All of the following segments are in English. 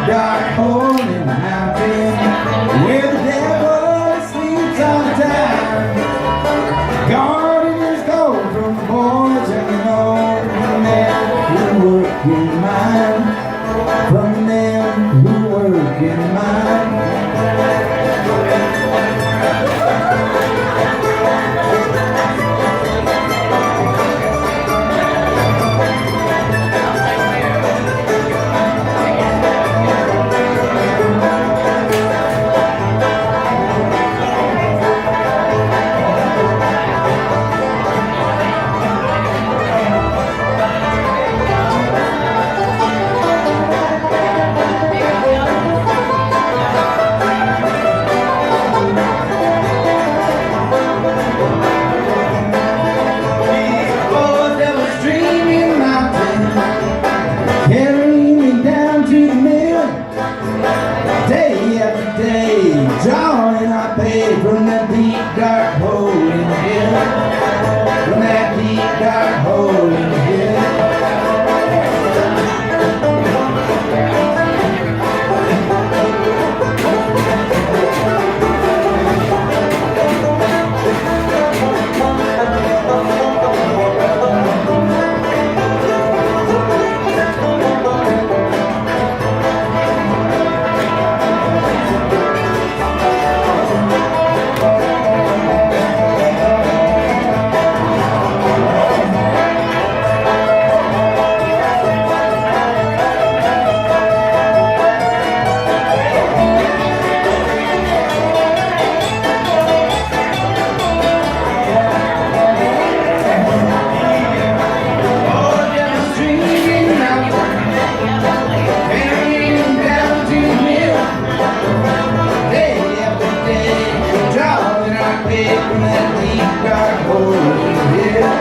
dark hole in the mountain where the devil sleeps all the time. Guarding his gold from the boys and the old men who work in mine, from them who work in mine. Drawing our pay from that deep dark hole in the hill, from that deep dark hole in the hill. From that deep dark hole in the hill,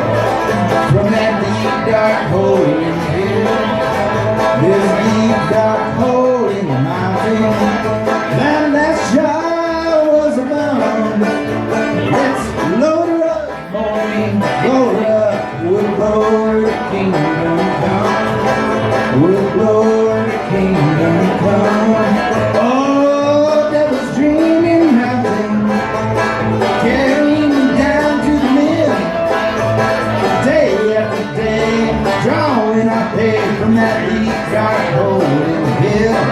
from that deep dark hole in the hill, there's a deep dark hole in the mountain. That last child was abound. Let's load her up, morning, load her up. We'll blow her to kingdom come. We'll blow her to kingdom come. Oh, devil's dreaming mountain, carrying me down to the mill, day after day, drawing our pay from that deep dark hole in the hill.